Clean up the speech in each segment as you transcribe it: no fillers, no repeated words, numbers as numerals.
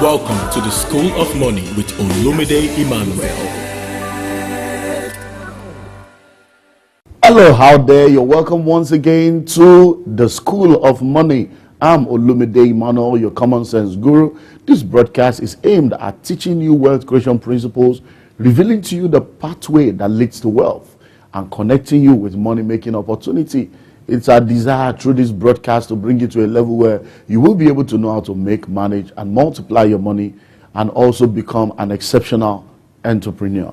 Welcome to the School of Money with Olumide Emmanuel. Hello, how there? You're welcome once again to the School of Money. I'm Olumide Emmanuel, your common sense guru. This broadcast is aimed at teaching you wealth creation principles, revealing to you the pathway that leads to wealth, and connecting you with money-making opportunity. It's our desire through this broadcast to bring you to a level where you will be able to know how to make, manage, and multiply your money, and also become an exceptional entrepreneur.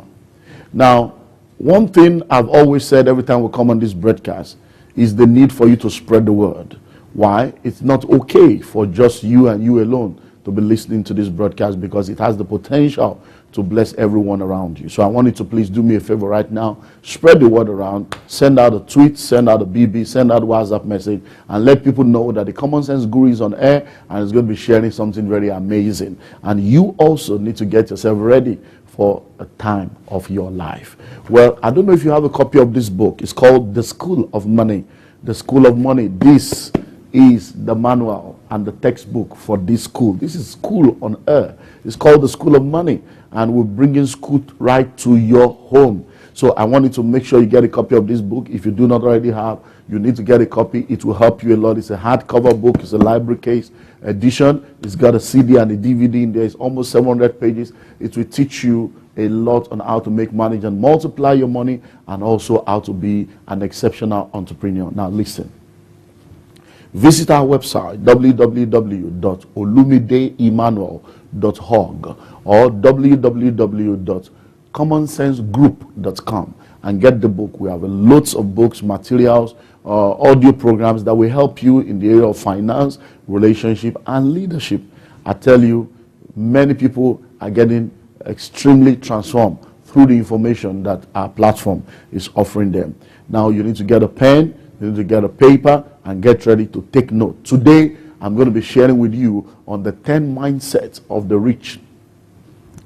Now, one thing I've always said every time we come on this broadcast is the need for you to spread the word. Why? It's not okay for just you and you alone to be listening to this broadcast, because it has the potential to bless everyone around you. So I want you to please do me a favor right now. Spread the word around. Send out a tweet, send out a BB, send out a WhatsApp message, and let people know that the Common Sense Guru is on air and is going to be sharing something very amazing. And you also need to get yourself ready for a time of your life. Well, I don't know if you have a copy of this book. It's called The School of Money. The School of Money. This is the manual and the textbook for this school. This is school on air. It's called The School of Money, and we're bringing school right to your home. So I want you to make sure you get a copy of this book. If you do not already have, you need to get a copy. It will help you a lot. It's a hardcover book. It's a library case edition. It's got a CD and a DVD in there. It's almost 700 pages. It will teach you a lot on how to make, manage, and multiply your money, and also how to be an exceptional entrepreneur. Now listen. Visit our website, www.olumideemmanuel.org or www.commonsensegroup.com, and get the book. We have loads of books, materials, audio programs that will help you in the area of finance, relationship, and leadership. I tell you, many people are getting extremely transformed through the information that our platform is offering them. Now you need to get a pen, you need to get a paper, and get ready to take note. Today, I'm going to be sharing with you on the 10 mindsets of the rich.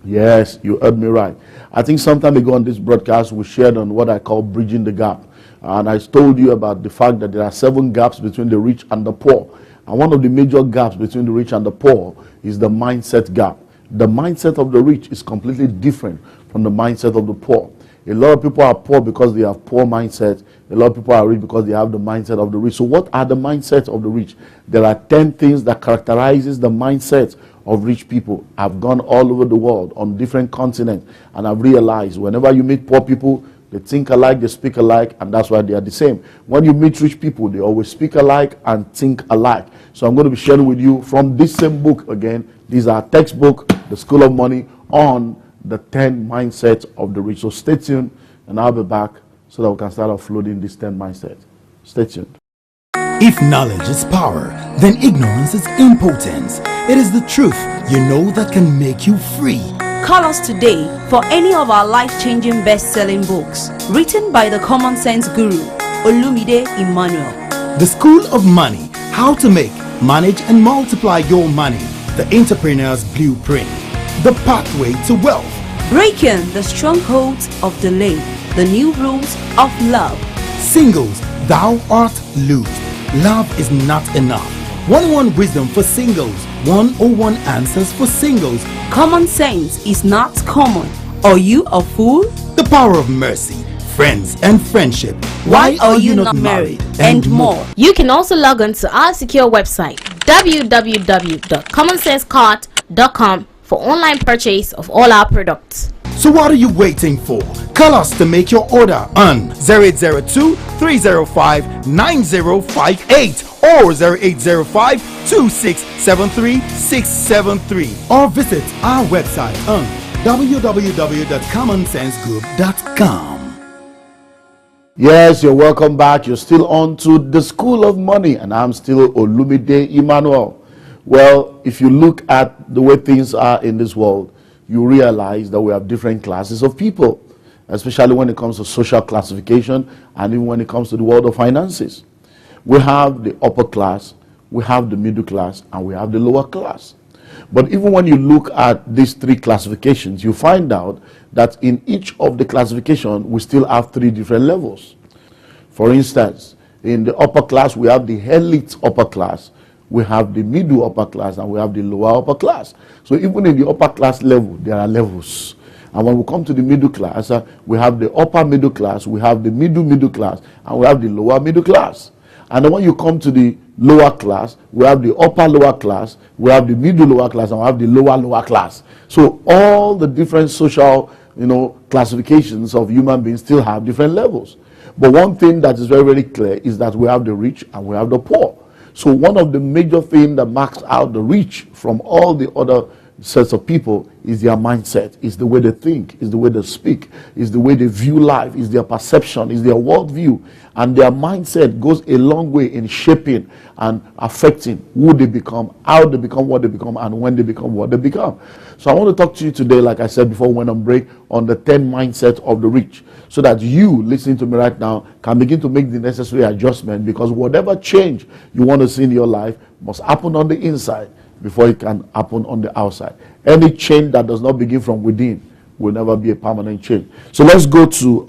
Yes, you heard me right. I think some time ago on this broadcast, we shared on what I call bridging the gap. And I told you about the fact that there are 7 gaps between the rich and the poor. And one of the major gaps between the rich and the poor is the mindset gap. The mindset of the rich is completely different from the mindset of the poor. A lot of people are poor because they have poor mindset. A lot of people are rich because they have the mindset of the rich. So what are the mindsets of the rich? There are 10 things that characterizes the mindset of rich people. I've gone all over the world on different continents, and I've realized whenever you meet poor people, they think alike, they speak alike, and that's why they are the same. When you meet rich people, they always speak alike and think alike. So I'm going to be sharing with you from this same book again. These are textbook, The School of Money, on the 10 mindsets of the rich. So stay tuned, and I'll be back so that we can start offloading these 10 mindsets. Stay tuned. If knowledge is power, then ignorance is impotence. It is the truth you know that can make you free. Call us today for any of our life-changing best-selling books written by the Common Sense Guru, Olumide Emmanuel. The School of Money, How to Make, Manage, and Multiply Your Money. The Entrepreneur's Blueprint. The Pathway to Wealth. Breaking the strongholds of delay, the new rules of love. Singles, thou art loosed. Love is not enough. 101 Wisdom for Singles. 101 Answers for Singles. Common sense is not common. Are you a fool? The Power of Mercy. Friends and Friendship. Why are you not married? And more. You can also log on to our secure website, www.commonsensecart.com, for online purchase of all our products. So what are you waiting for? Call us to make your order on 0802-305-9058 or 0805-2673-673, or visit our website on www.commonsensegroup.com. Yes, you're welcome back. You're still on to the School of Money, and I'm still Olumide Emmanuel. Well, if you look at the way things are in this world, you realize that we have different classes of people, especially when it comes to social classification and even when it comes to the world of finances. We have the upper class, we have the middle class, and we have the lower class. But even when you look at these 3 classifications, you find out that in each of the classifications, we still have 3 different levels. For instance, in the upper class, we have the elite upper class, we have the middle upper class, and we have the lower upper class. So even in the upper class level, there are levels. And when we come to the middle class, we have the upper middle class, we have the middle class, and we have the lower middle class. And then when you come to the lower class, we have the upper lower class, we have the middle lower class, and we have the lower class. So all the different social, classifications of human beings still have different levels. But one thing that is very, very clear is that we have the rich and we have the poor. So one of the major things that marks out the rich from all the other sets of people is their mindset, is the way they think, is the way they speak, is the way they view life, is their perception, is their worldview. And their mindset goes a long way in shaping and affecting who they become, how they become what they become, and when they become what they become. So I want to talk to you today, like I said before we went on break, on the 10 mindset of the rich, so that you, listening to me right now, can begin to make the necessary adjustment, because whatever change you want to see in your life must happen on the inside before it can happen on the outside. Any change that does not begin from within will never be a permanent change. So let's go to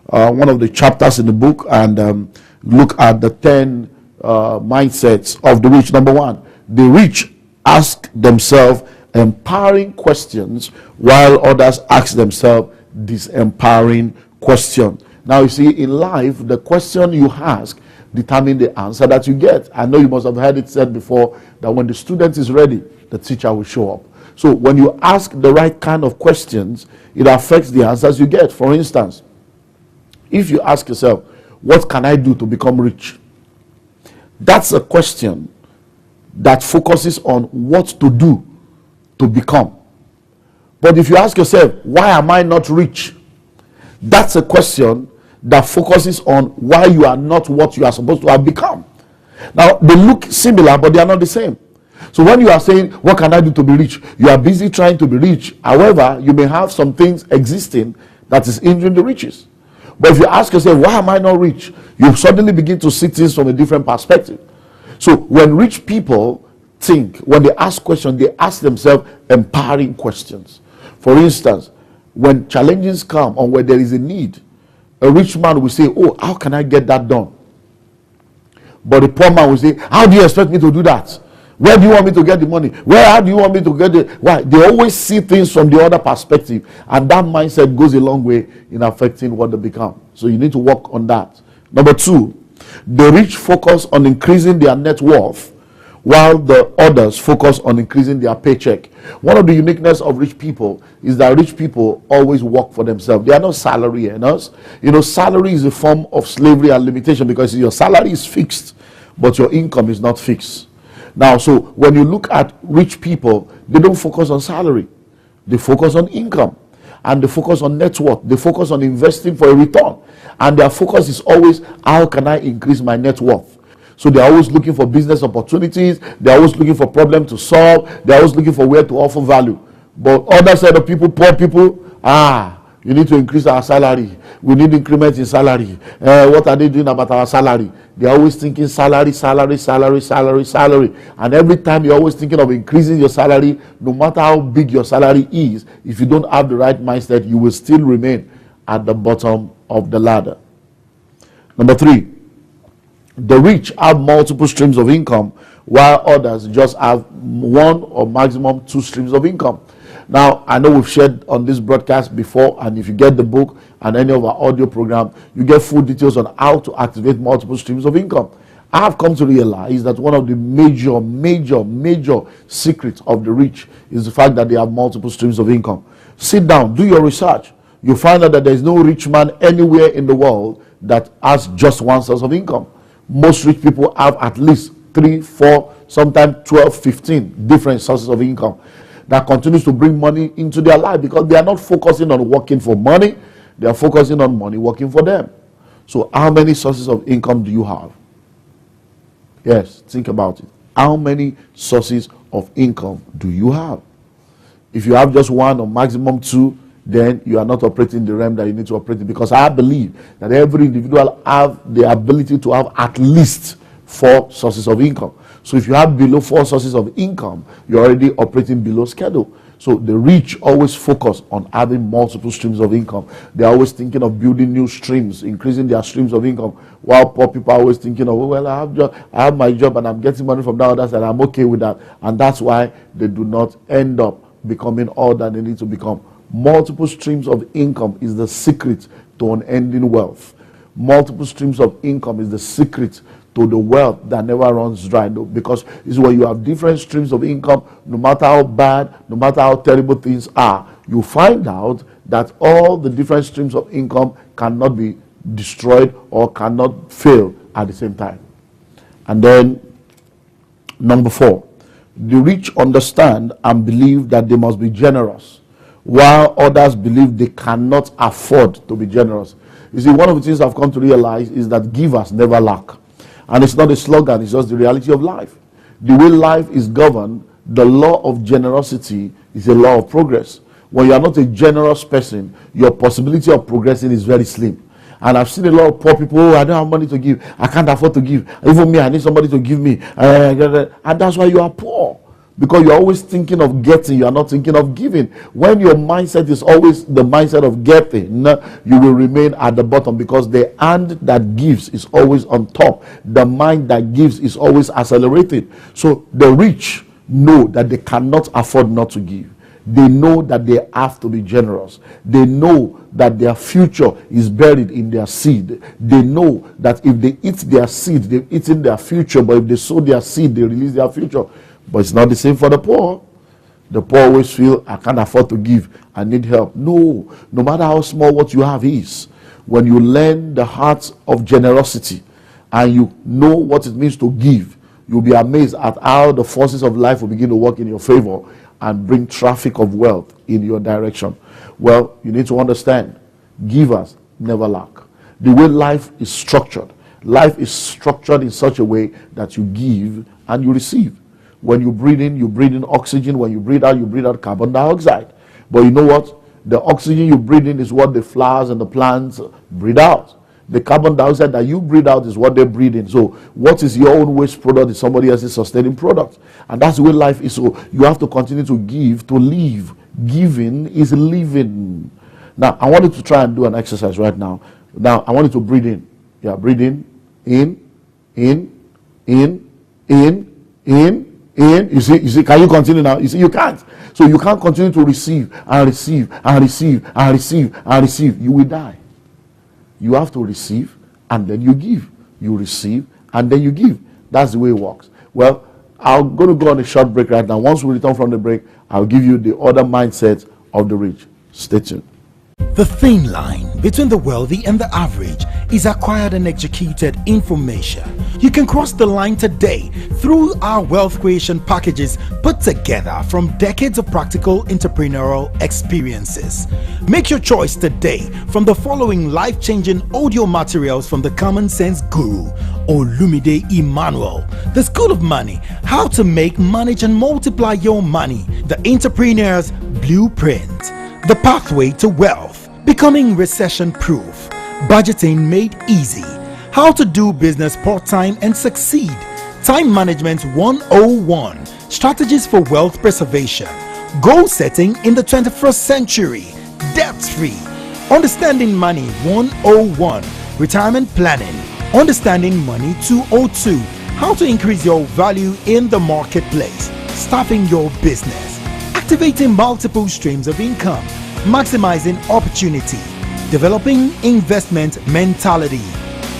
one of the chapters in the book and look at the 10 mindsets of the rich. Number 1, the rich ask themselves empowering questions, while others ask themselves disempowering questions. Now you see, in life, the question you ask determine the answer that you get. I know you must have heard it said before that when the student is ready, the teacher will show up. So when you ask the right kind of questions, it affects the answers you get. For instance, if you ask yourself, what can I do to become rich? That's a question that focuses on what to do to become. But if you ask yourself, why am I not rich? That's a question that focuses on why you are not what you are supposed to have become. Now, they look similar, but they are not the same. So when you are saying, what can I do to be rich? You are busy trying to be rich. However, you may have some things existing that is hindering the riches. But if you ask yourself, why am I not rich? You suddenly begin to see things from a different perspective. So when rich people think, when they ask questions, they ask themselves empowering questions. For instance, when challenges come or where there is a need, a rich man will say, oh, how can I get that done? But the poor man will say, how do you expect me to do that? Where do you want me to get the money? How do you want me to get the... Why? They always see things from the other perspective. And that mindset goes a long way in affecting what they become. So you need to work on that. Number 2, the rich focus on increasing their net worth, while the others focus on increasing their paycheck. One of the uniqueness of rich people is that rich people always work for themselves. They are not salary earners. Salary is a form of slavery and limitation, because your salary is fixed, but your income is not fixed. Now, so when you look at rich people, they don't focus on salary. They focus on income. And they focus on net worth. They focus on investing for a return. And their focus is always, how can I increase my net worth? So they're always looking for business opportunities. They're always looking for problems to solve. They're always looking for where to offer value. But other side of people, poor people, you need to increase our salary. We need increment in salary. What are they doing about our salary? They're always thinking salary. And every time you're always thinking of increasing your salary, no matter how big your salary is, if you don't have the right mindset, you will still remain at the bottom of the ladder. Number 3, the rich have multiple streams of income, while others just have 1 or maximum 2 streams of income. Now, I know we've shared on this broadcast before, and if you get the book and any of our audio program, you get full details on how to activate multiple streams of income. I have come to realize that one of the major secrets of the rich is the fact that they have multiple streams of income. Sit down, do your research. You find out that there is no rich man anywhere in the world that has just one source of income. Most rich people have at least 3, 4, sometimes 12, 15 different sources of income that continues to bring money into their life, because they are not focusing on working for money. They are focusing on money working for them. So how many sources of income do you have? Yes, think about it. How many sources of income do you have? If you have just 1 or maximum 2, then you are not operating the realm that you need to operate in, because I believe that every individual have the ability to have at least 4 sources of income. So if you have below 4 sources of income, you're already operating below schedule. So the rich always focus on having multiple streams of income. They're always thinking of building new streams, increasing their streams of income, while poor people are always thinking of, well, I have my job and I'm getting money from the other side, I'm okay with that. And that's why they do not end up becoming all that they need to become. Multiple streams of income is the secret to unending wealth. Multiple streams of income is the secret to the wealth that never runs dry. Because it's when you have different streams of income, no matter how bad, no matter how terrible things are, you find out that all the different streams of income cannot be destroyed or cannot fail at the same time. And then, number 4, the rich understand and believe that they must be generous, while others believe they cannot afford to be generous. You see, one of the things I've come to realize is that givers never lack. And it's not a slogan, it's just the reality of life. The way life is governed, the law of generosity is a law of progress. When you are not a generous person, your possibility of progressing is very slim. And I've seen a lot of poor people, oh, I don't have money to give, I can't afford to give. Even me, I need somebody to give me. And that's why you are poor. Because you're always thinking of getting, you are not thinking of giving. When your mindset is always the mindset of getting, you will remain at the bottom, because the hand that gives is always on top. The mind that gives is always accelerated. So the rich know that they cannot afford not to give. They know that they have to be generous. They know that their future is buried in their seed. They know that if they eat their seed, they've eaten their future. But if they sow their seed, they release their future. But it's not the same for the poor. The poor always feel, I can't afford to give, I need help. No matter how small what you have is, when you learn the heart of generosity and you know what it means to give, you'll be amazed at how the forces of life will begin to work in your favor and bring traffic of wealth in your direction. Well, you need to understand, givers never lack. The way life is structured in such a way that you give and you receive. When you breathe in oxygen. When you breathe out carbon dioxide. But you know what? The oxygen you breathe in is what the flowers and the plants breathe out. The carbon dioxide that you breathe out is what they breathe in. So what is your own waste product is somebody else's sustaining product. And that's the way life is. So you have to continue to give to live. Giving is living. Now, I want you to try and do an exercise right now. Now, I want you to breathe in. Yeah, breathe in. In. You see, can you continue now? You see, you can't. So you can't continue to receive and receive and receive and receive and receive. You will die. You have to receive and then you give. You receive and then you give. That's the way it works. Well, I'm going to go on a short break right now. Once we return from the break, I'll give you the other mindset of the rich. Stay tuned. The thin line between the wealthy and the average is acquired and executed information. You can cross the line today through our wealth creation packages put together from decades of practical entrepreneurial experiences. Make your choice today from the following life-changing audio materials from the Common Sense Guru, Olumide Emmanuel. The School of Money, How to Make, Manage and Multiply Your Money, The Entrepreneur's Blueprint, The Pathway to Wealth, Becoming Recession Proof, Budgeting Made Easy, How to Do Business Part-Time and Succeed, Time Management 101, Strategies for Wealth Preservation, Goal Setting in the 21st Century, Debt-Free, Understanding Money 101, Retirement Planning, Understanding Money 202, How to Increase Your Value in the Marketplace, Staffing Your Business, Activating Multiple Streams of Income, Maximizing Opportunity, Developing Investment Mentality,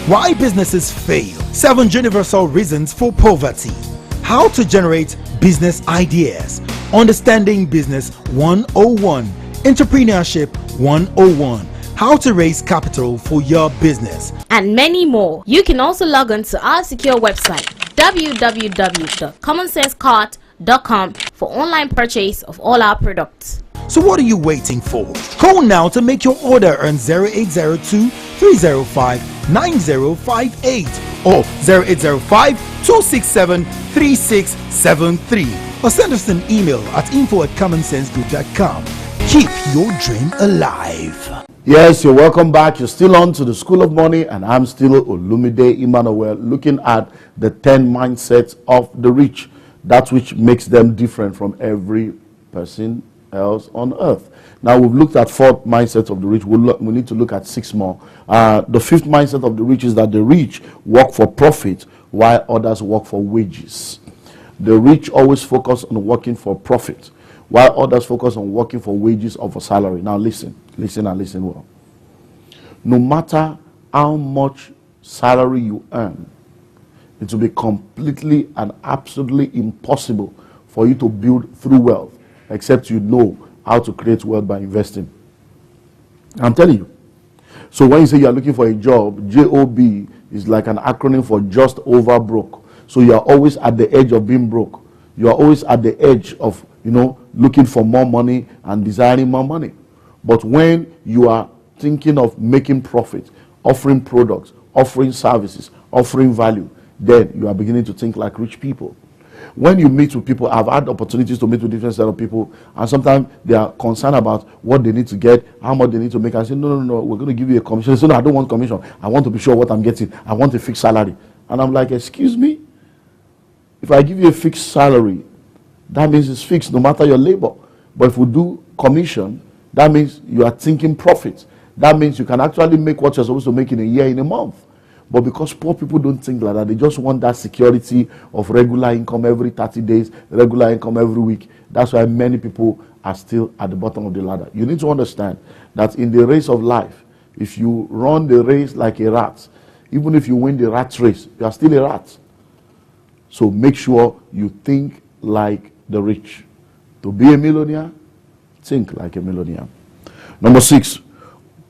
Why Businesses Fail, 7 Universal Reasons for Poverty, How to Generate Business Ideas, Understanding Business 101, Entrepreneurship 101, How to Raise Capital for Your Business, and many more. You can also log on to our secure website www.commonsensecart.com for online purchase of all our products. So what are you waiting for? Call now to make your order on 0802 305 9058 or 0805 267 3673 or send us an email at info@commonsensegroup.com. Keep your dream alive. Yes, you're welcome back. You're still on to the School of Money, and I'm still Olumide Emmanuel, looking at the 10 mindsets of the rich, that which makes them different from every person else on earth. Now, we've looked at 4 mindsets of the rich. We need to look at 6 more. The 5th mindset of the rich is that the rich work for profit while others work for wages. The rich always focus on working for profit while others focus on working for wages or for salary. Now, listen and listen well. No matter how much salary you earn, it will be completely and absolutely impossible for you to build through wealth, except you know how to create wealth by investing. I'm telling you. So when you say you're looking for a job, JOB is like an acronym for just over broke. So you're always at the edge of being broke. You're always at the edge of, looking for more money and desiring more money. But when you are thinking of making profit, offering products, offering services, offering value, then you are beginning to think like rich people. When you meet with people, I've had opportunities to meet with different set of people, and sometimes they are concerned about what they need to get, how much they need to make. I say, no, we're going to give you a commission. They say, no, I don't want commission. I want to be sure what I'm getting. I want a fixed salary. And I'm like, excuse me? If I give you a fixed salary, that means it's fixed no matter your labor. But if we do commission, that means you are thinking profit. That means you can actually make what you're supposed to make in a year, in a month. But because poor people don't think like that, they just want that security of regular income every 30 days, regular income every week. That's why many people are still at the bottom of the ladder. You need to understand that in the race of life, if you run the race like a rat, even if you win the rat race, you are still a rat. So make sure you think like the rich. To be a millionaire, think like a millionaire. Number 6,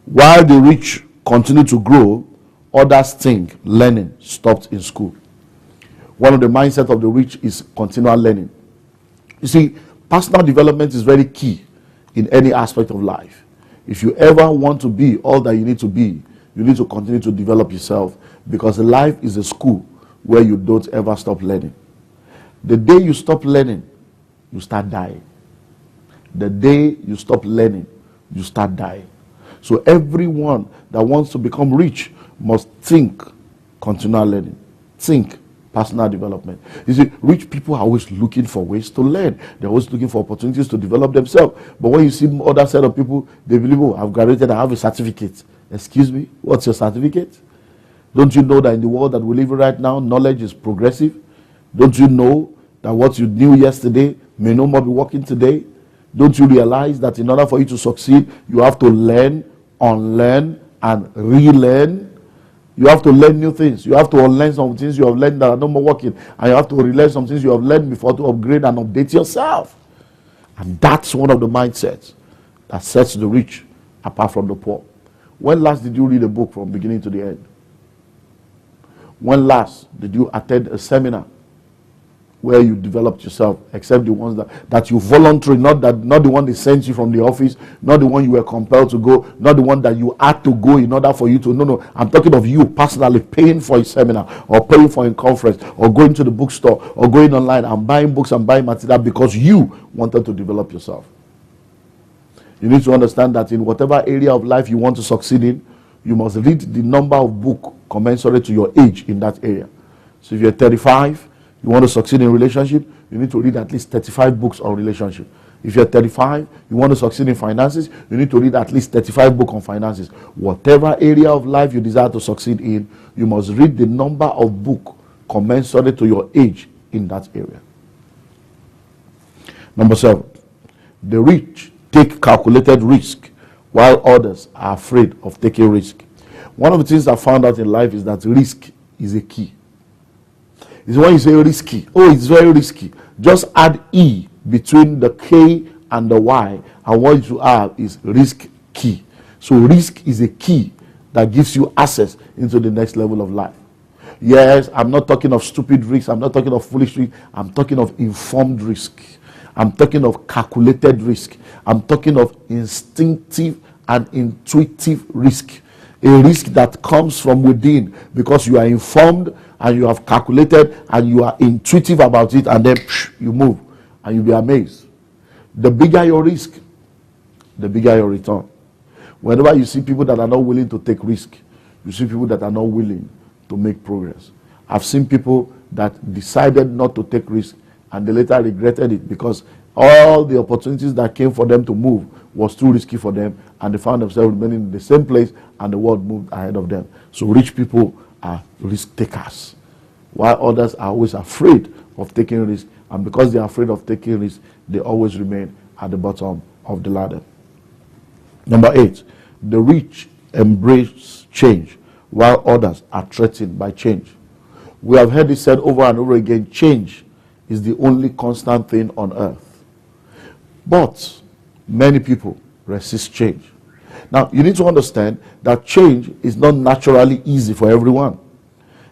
while the rich continue to grow, others think learning stopped in school. One of the mindsets of the rich is continual learning. You see, personal development is very key in any aspect of life. If you ever want to be all that you need to be, you need to continue to develop yourself, because life is a school where you don't ever stop learning. The day you stop learning, you start dying. The day you stop learning, you start dying. So everyone that wants to become rich must think continual learning, think personal development. You see, rich people are always looking for ways to learn. They're always looking for opportunities to develop themselves. But when you see other set of people, they believe, oh, I've graduated, I have a certificate. Excuse me, what's your certificate? Don't you know that in the world that we live in right now, knowledge is progressive? Don't you know that what you knew yesterday may no more be working today? Don't you realize that in order for you to succeed, you have to learn, unlearn, and relearn? You have to learn new things. You have to unlearn some things you have learned that are no more working. And you have to relearn some things you have learned before to upgrade and update yourself. And that's one of the mindsets that sets the rich apart from the poor. When last did you read a book from beginning to the end? When last did you attend a seminar where you developed yourself, except the ones that you voluntarily, not the one they sent you from the office, not the one you were compelled to go, not the one that you had to go in order for you to, no, I'm talking of you personally paying for a seminar or paying for a conference or going to the bookstore or going online and buying books and buying material because you wanted to develop yourself. You need to understand that in whatever area of life you want to succeed in, you must read the number of books commensurate to your age in that area. So if you're 35, you want to succeed in relationship, you need to read at least 35 books on relationship. If you're 35, you want to succeed in finances, you need to read at least 35 books on finances. Whatever area of life you desire to succeed in, you must read the number of books commensurate to your age in that area. Number 7, the rich take calculated risk while others are afraid of taking risk. One of the things I found out in life is that risk is a key. It's when you say risky, oh, it's very risky. Just add E between the K and the Y, and what you have is risk key. So risk is a key that gives you access into the next level of life. Yes, I'm not talking of stupid risk, I'm not talking of foolish risk, I'm talking of informed risk. I'm talking of calculated risk. I'm talking of instinctive and intuitive risk. A risk that comes from within because you are informed and you have calculated and you are intuitive about it, and then you move and you'll be amazed. The bigger your risk, the bigger your return. Whenever you see people that are not willing to take risk, you see people that are not willing to make progress. I've seen people that decided not to take risk and they later regretted it because All the opportunities that came for them to move was too risky for them, and they found themselves remaining in the same place, and the world moved ahead of them. So rich people are risk takers, while others are always afraid of taking risks, and because they are afraid of taking risks, they always remain at the bottom of the ladder. Number 8, the rich embrace change, while others are threatened by change. We have heard it said over and over again, change is the only constant thing on earth. But many people resist change. Now, you need to understand that change is not naturally easy for everyone.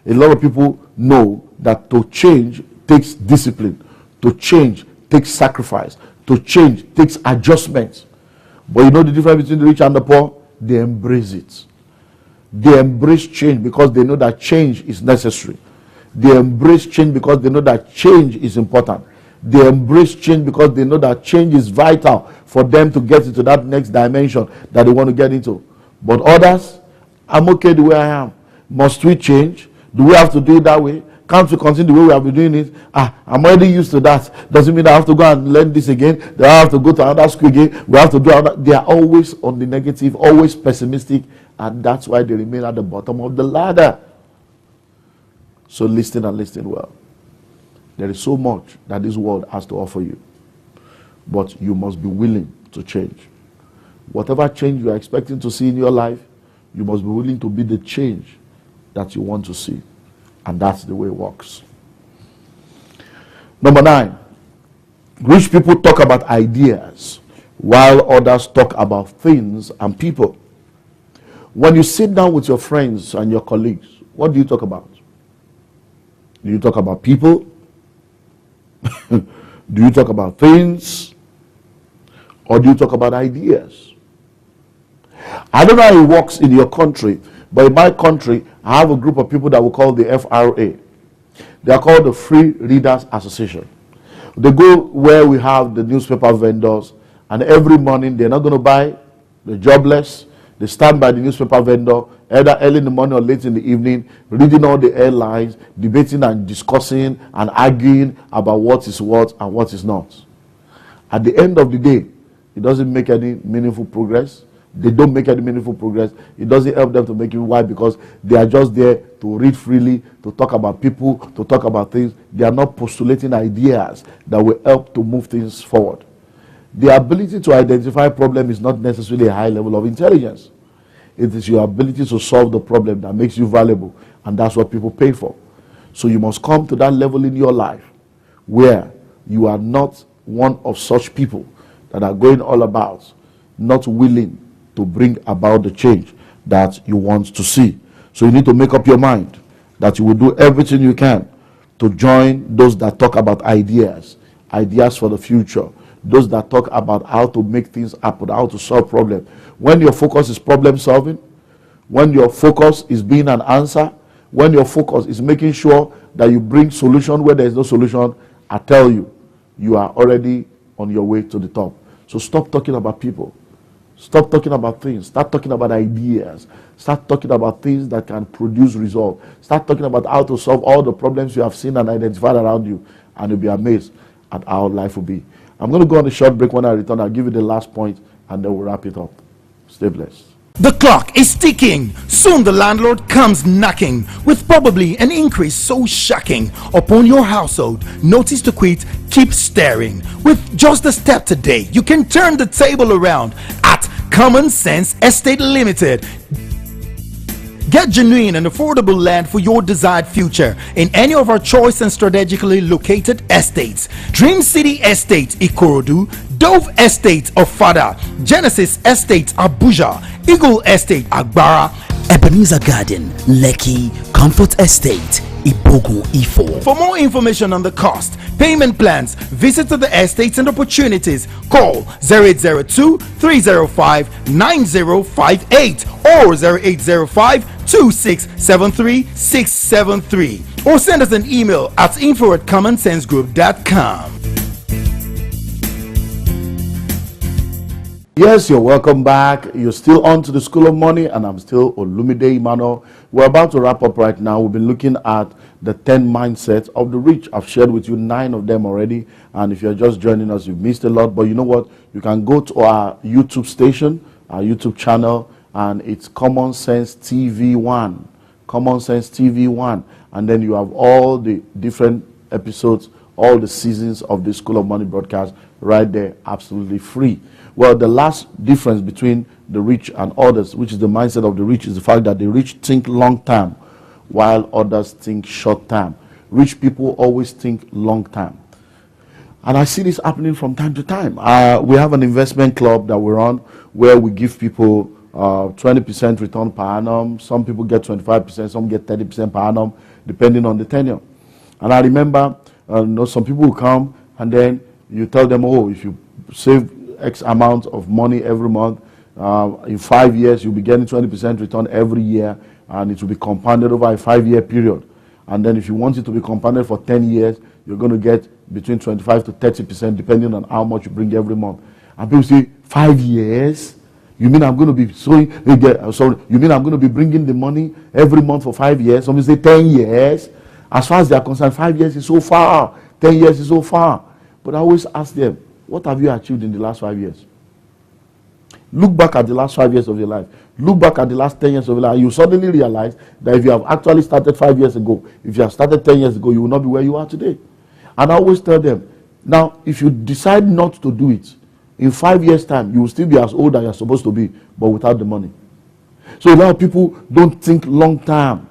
A lot of people know that to change takes discipline, to change takes sacrifice, to change takes adjustment. But you know the difference between the rich and the poor? They embrace it. They embrace change because they know that change is necessary. They embrace change because they know that change is important. They embrace change because they know that change is vital for them to get into that next dimension that they want to get into. But others, I'm okay the way I am. Must we change? Do we have to do it that way? Can't we continue the way we have been doing it? I'm already used to that. Doesn't mean I have to go and learn this again. That I have to go to another school again. We have to do another. They are always on the negative, always pessimistic, and that's why they remain at the bottom of the ladder. So listen and listen well. There is so much that this world has to offer you, but you must be willing to change. Whatever change you are expecting to see in your life, you must be willing to be the change that you want to see. And that's the way it works. Number 9, rich people talk about ideas while others talk about things and people. When you sit down with your friends and your colleagues, what do you talk about? Do you talk about people? Do you talk about things? Or do you talk about ideas? I don't know how it works in your country, but in my country, I have a group of people that we call the FRA. They are called the Free Readers Association. They go where we have the newspaper vendors, and every morning they're not going to buy, they're jobless. They stand by the newspaper vendor, either early in the morning or late in the evening, reading all the headlines, debating and discussing and arguing about what is what and what is not. At the end of the day, it doesn't make any meaningful progress. They don't make any meaningful progress. It doesn't help them to make it. Why? Because they are just there to read freely, to talk about people, to talk about things. They are not postulating ideas that will help to move things forward. The ability to identify problem is not necessarily a high level of intelligence. It is your ability to solve the problem that makes you valuable, and that's what people pay for. So you must come to that level in your life where you are not one of such people that are going all about, not willing to bring about the change that you want to see. So you need to make up your mind that you will do everything you can to join those that talk about ideas for the future, those that talk about how to make things happen, how to solve problems. When your focus is problem solving, when your focus is being an answer, when your focus is making sure that you bring solution where there is no solution, I tell you, you are already on your way to the top. So stop talking about people. Stop talking about things. Start talking about ideas. Start talking about things that can produce results. Start talking about how to solve all the problems you have seen and identified around you, and you'll be amazed at how life will be. I'm going to go on a short break. When I return, I'll give you the last point, and then we'll wrap it up. Stay blessed. The clock is ticking. Soon the landlord comes knocking with probably an increase so shocking upon your household. Notice to quit, keep staring. With just a step today, you can turn the table around at Common Sense Estate Limited. Get genuine and affordable land for your desired future in any of our choice and strategically located estates. Dream City Estate Ikorodu, Dove Estate of Fada, Genesis Estate Abuja, Eagle Estate Agbara, Ebenezer Garden, Lekki, Comfort Estate, Ibogun Ifo. For more information on the cost, payment plans, visit to the estates and opportunities, call 0802-305-9058 or 0805-2673-673 or send us an email at info@commonsensegroup.com. Yes, you're welcome back. You're still on to the School of Money, and I'm still Olumide Emmanuel. We're about to wrap up right now. We've been looking at the 10 mindsets of the rich. I've shared with you 9 of them already, and if you're just joining us, you've missed a lot. But you know what? You can go to our YouTube station, our YouTube channel, and it's Common Sense TV 1. Common Sense TV 1. And then you have all the different episodes, all the seasons of the School of Money broadcast right there, absolutely free. Well, the last difference between the rich and others, which is the mindset of the rich, is the fact that the rich think long term while others think short term. Rich people always think long term. And I see this happening from time to time. We have an investment club that we run where we give people 20% return per annum. Some people get 25%, some get 30% per annum, depending on the tenure. And I remember some people will come and then you tell them, oh, if you save X amount of money every month, in 5 years you'll be getting 20% return every year, and it will be compounded over a 5-year period. And then if you want it to be compounded for 10 years, you're going to get between 25 to 30% depending on how much you bring every month. And people say, 5 years? You mean I'm going to be you mean I'm going to be bringing the money every month for 5 years? Some say 10 years. As far as they are concerned, 5 years is so far, 10 years is so far. But I always ask them, what have you achieved in the last 5 years? Look back at the last 5 years of your life. Look back at the last 10 years of your life. You suddenly realize that if you have actually started 5 years ago, if you have started 10 years ago, you will not be where you are today. And I always tell them, now, if you decide not to do it, in 5 years' time, you will still be as old as you're supposed to be, but without the money. So a lot of people don't think long term.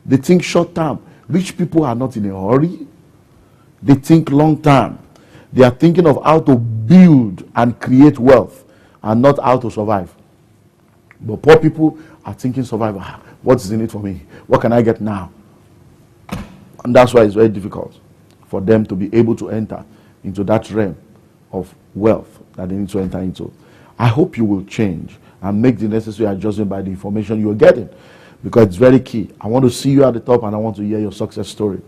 They think short term. Rich people are not in a hurry. They think long term. They are thinking of how to build and create wealth and not how to survive. But poor people are thinking survival. What is in it for me? What can I get now? And that's why it's very difficult for them to be able to enter into that realm of wealth that they need to enter into. I hope you will change and make the necessary adjustment by the information you're getting, because it's very key. I want to see you at the top and I want to hear your success story.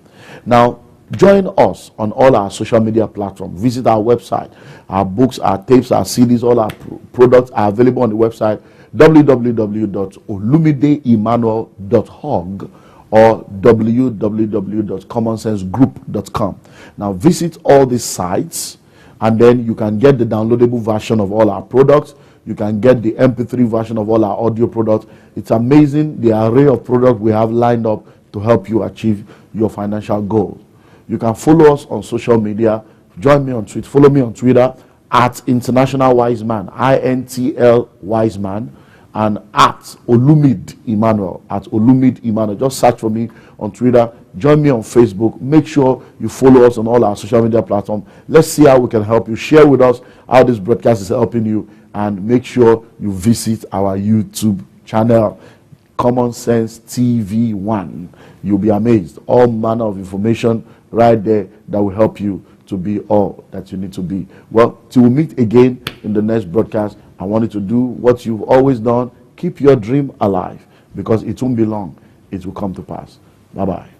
Now, join us on all our social media platforms. Visit our website. Our books, our tapes, our CDs, all our products are available on the website www.olumideemmanuel.org or www.commonsensegroup.com. Now visit all these sites and then you can get the downloadable version of all our products. You can get the MP3 version of all our audio products. It's amazing the array of products we have lined up to help you achieve your financial goals. You can follow us on social media. Join me on Twitter. Follow me on Twitter at International Wiseman, INTL Wiseman, and at Olumide Emmanuel, at Olumide Emmanuel. Just search for me on Twitter. Join me on Facebook. Make sure you follow us on all our social media platforms. Let's see how we can help you. Share with us how this broadcast is helping you, and make sure you visit our YouTube channel, Common Sense TV 1. You'll be amazed. All manner of information right there that will help you to be all that you need to be. Well, till we meet again in the next broadcast, I want you to do what you've always done. Keep your dream alive, because it won't be long. It will come to pass. Bye-bye.